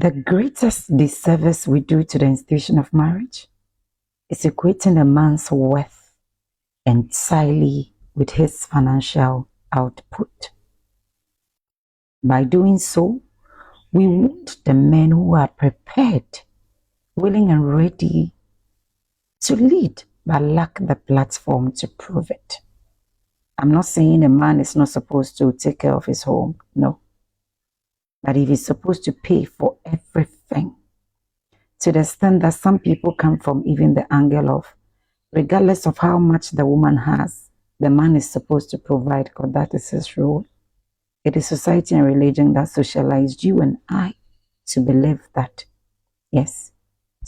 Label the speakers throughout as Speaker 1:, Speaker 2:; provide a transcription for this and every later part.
Speaker 1: The greatest disservice we do to the institution of marriage is equating a man's worth entirely with his financial output. By doing so, we wound the men who are prepared, willing and ready to lead, but lack the platform to prove it. I'm not saying a man is not supposed to take care of his home, no. But if he's supposed to pay for everything, to the extent that some people come from even the angle of, regardless of how much the woman has, the man is supposed to provide because that is his role. It is society and religion that socialized you and I to believe that. Yes,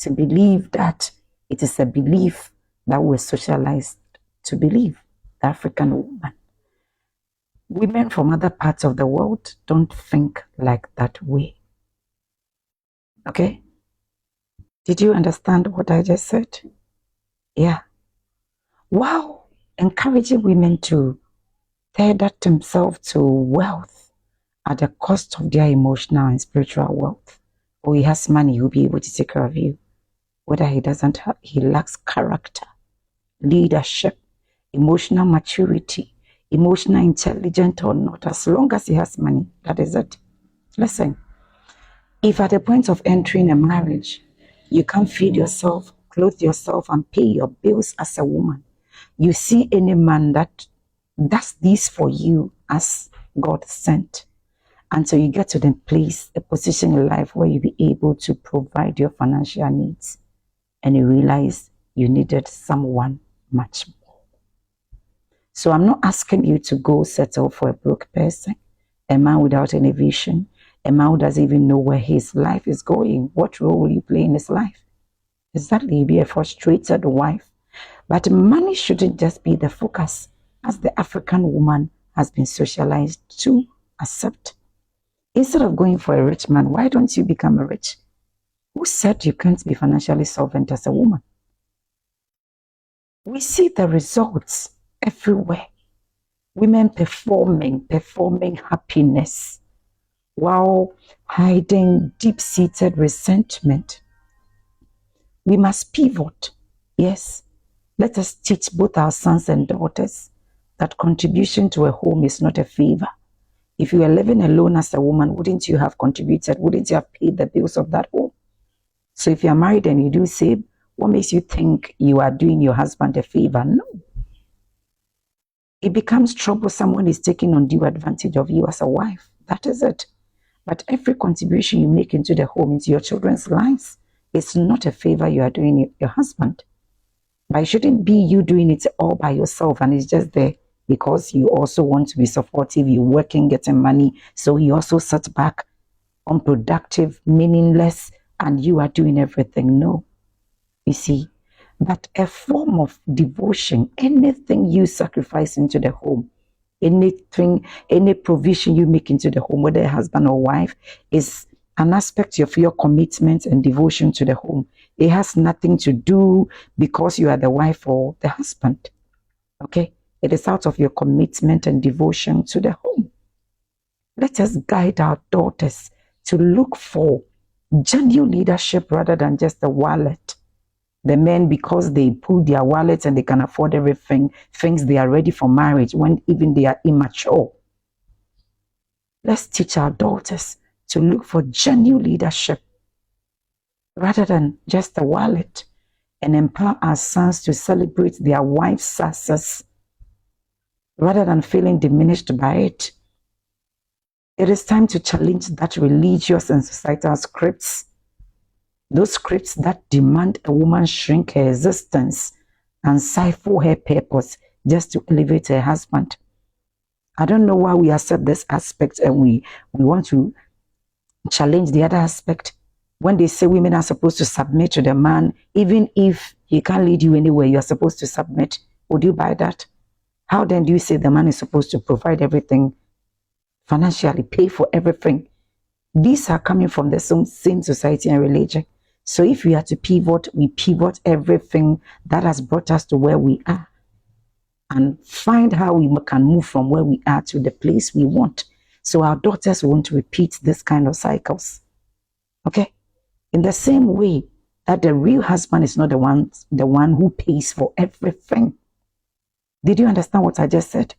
Speaker 1: to believe that it is a belief that we're socialized to believe, the African woman. Women from other parts of the world don't think like that way. Okay? Did you understand what I just said? Yeah. Wow. Encouraging women to tether themselves to wealth at the cost of their emotional and spiritual wealth. Or he has money, he'll be able to take care of you. Whether he doesn't have, he lacks character, leadership, emotional maturity, emotional intelligence or not, as long as he has money, that is it. Listen, if at the point of entering a marriage, you can't feed yourself, clothe yourself, and pay your bills as a woman, you see any man that does this for you as God sent, until you get to the place, a position in life where you'll be able to provide your financial needs, and you realize you needed someone much more. So I'm not asking you to go settle for a broke person, a man without any vision, a man who doesn't even know where his life is going. What role will you play in his life? Exactly, you'll be a frustrated wife. But money shouldn't just be the focus, as the African woman has been socialized to accept. Instead of going for a rich man, why don't you become rich? Who said you can't be financially solvent as a woman? We see the results everywhere. Women performing happiness while hiding deep-seated resentment. We must pivot. Yes, let us teach both our sons and daughters that contribution to a home is not a favor. If you were living alone as a woman, wouldn't you have contributed? Wouldn't you have paid the bills of that home? So if you're married and you do save, what makes you think you are doing your husband a favor? No. It becomes troublesome when he's taking undue advantage of you as a wife. That is it. But every contribution you make into the home, into your children's lives, it's not a favor you are doing your husband. But it shouldn't be you doing it all by yourself and it's just there because you also want to be supportive, you're working, getting money, so you also sit back, unproductive, meaningless, and you are doing everything. No. You see, but a form of devotion, anything you sacrifice into the home, anything, any provision you make into the home, whether a husband or wife, is an aspect of your commitment and devotion to the home. It has nothing to do because you are the wife or the husband. Okay? It is out of your commitment and devotion to the home. Let us guide our daughters to look for genuine leadership rather than just a wallet. The men, because they pull their wallets and they can afford everything, thinks they are ready for marriage when even they are immature. Let's teach our daughters to look for genuine leadership rather than just a wallet, and empower our sons to celebrate their wives' success rather than feeling diminished by it. It is time to challenge that religious and societal scripts, those scripts that demand a woman shrink her existence and stifle her purpose just to elevate her husband. I don't know why we accept this aspect and we want to challenge the other aspect. When they say women are supposed to submit to the man, even if he can't lead you anywhere, you are supposed to submit. Would you buy that? How then do you say the man is supposed to provide everything financially, pay for everything? These are coming from the same society and religion. So if we are to pivot, we pivot everything that has brought us to where we are and find how we can move from where we are to the place we want. So our daughters won't repeat this kind of cycles. Okay? In the same way that the real husband is not the one who pays for everything. Did you understand what I just said?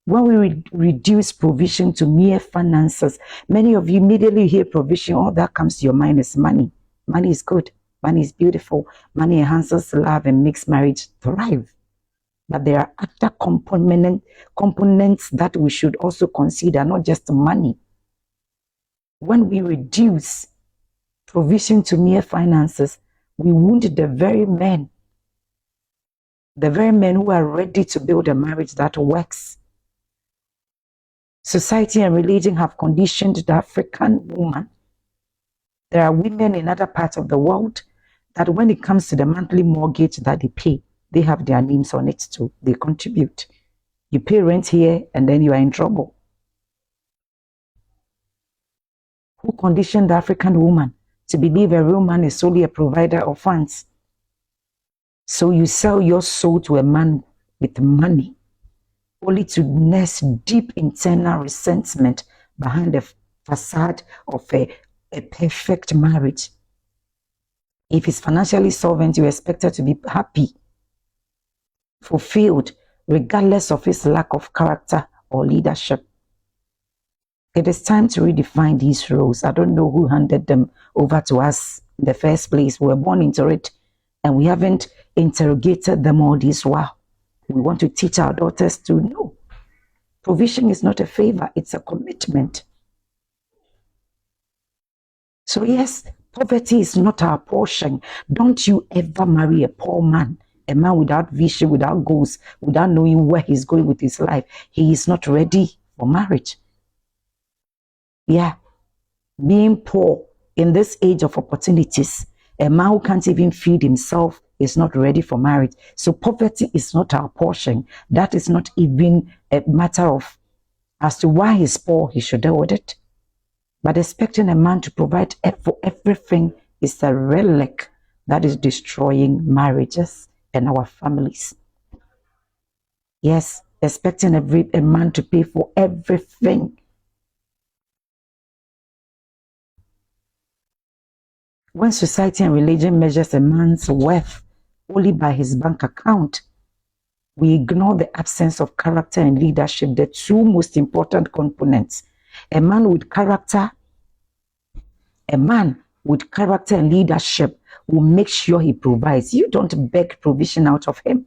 Speaker 1: When we reduce provision to mere finances, many of you immediately hear provision, all that comes to your mind is money. Money is good. Money is beautiful. Money enhances love and makes marriage thrive. But there are other components that we should also consider, not just money. When we reduce provision to mere finances, we wound the very men who are ready to build a marriage that works. Society and religion have conditioned the African woman. There are women in other parts of the world that when it comes to the monthly mortgage that they pay, they have their names on it too. They contribute. You pay rent here and then you are in trouble. Who conditioned the African woman to believe a real man is solely a provider of funds? So you sell your soul to a man with money, only to nurse deep internal resentment behind the facade of a perfect marriage. If he's financially solvent, you're expected to be happy, fulfilled, regardless of his lack of character or leadership. It is time to redefine these roles. I don't know who handed them over to us in the first place. We were born into it, and we haven't interrogated them all this while. We want to teach our daughters to know. Provision is not a favor, it's a commitment. So yes, poverty is not our portion. Don't you ever marry a poor man, a man without vision, without goals, without knowing where he's going with his life. He is not ready for marriage. Yeah, being poor in this age of opportunities, a man who can't even feed himself is not ready for marriage. So poverty is not our portion. That is not even a matter of as to why he's poor, he should deal with it. But expecting a man to provide for everything is a relic that is destroying marriages and our families. Yes, expecting a man to pay for everything. When society and religion measures a man's worth only by his bank account, we ignore the absence of character and leadership, the two most important components. A man with character and leadership will make sure he provides. You don't beg provision out of him.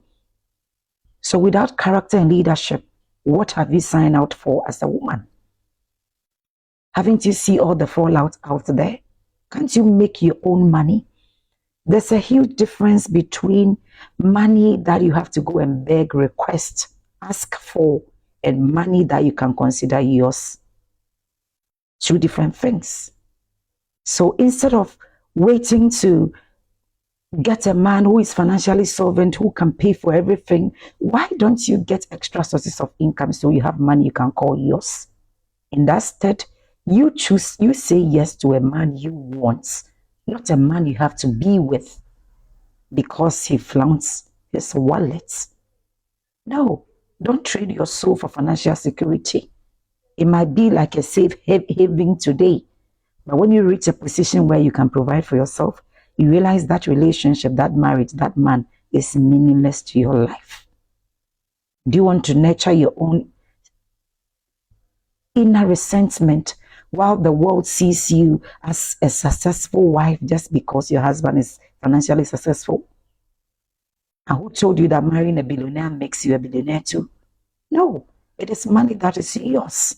Speaker 1: So without character and leadership, what have you signed out for as a woman? Haven't you seen all the fallout out there? Can't you make your own money? There's a huge difference between money that you have to go and beg, request, ask for, and money that you can consider yours. Two different things. So instead of waiting to get a man who is financially solvent, who can pay for everything, why don't you get extra sources of income so you have money you can call yours? Instead, you say yes to a man you want, not a man you have to be with because he flaunts his wallet. No, don't trade your soul for financial security. It might be like a safe haven today, but when you reach a position where you can provide for yourself, you realize that relationship, that marriage, that man is meaningless to your life. Do you want to nurture your own inner resentment while the world sees you as a successful wife just because your husband is financially successful? And who told you that marrying a billionaire makes you a billionaire too? No, it is money that is yours.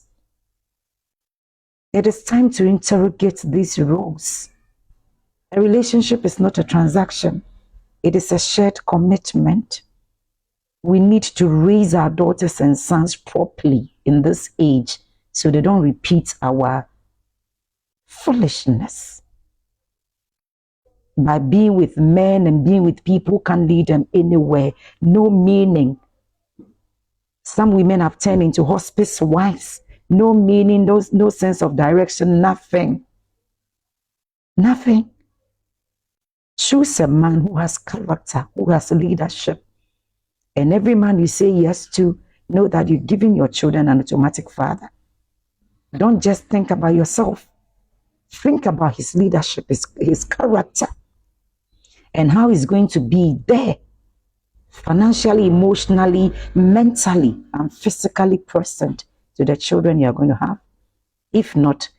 Speaker 1: It is time to interrogate these roles. A relationship is not a transaction. It is a shared commitment. We need to raise our daughters and sons properly in this age so they don't repeat our foolishness by being with men and being with people who can't lead them anywhere. No meaning. Some women have turned into hospice wives. No meaning, no sense of direction, nothing. Nothing. Choose a man who has character, who has leadership. And every man you say yes to, know that you're giving your children an automatic father. Don't just think about yourself. Think about his leadership, his character, and how he's going to be there financially, emotionally, mentally, and physically present to the children you're going to have. If not,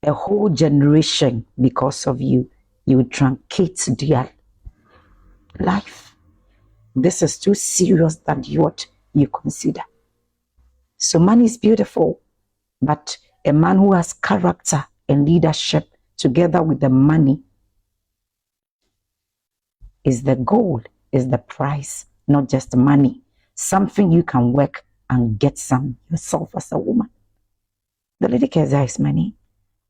Speaker 1: a whole generation, because of you, you would truncate their life. This is too serious than what you consider. So money is beautiful, but a man who has character and leadership together with the money is the goal, is the price, not just money. Something you can work and get some yourself as a woman. The Lady Keziah is money.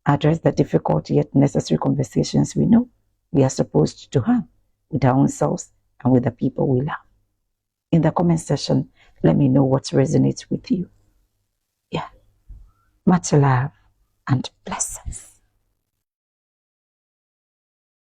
Speaker 1: Address the difficult yet necessary conversations we know we are supposed to have with our own selves and with the people we love. In the comment section, let me know what resonates with you. Yeah. Much love and blessings.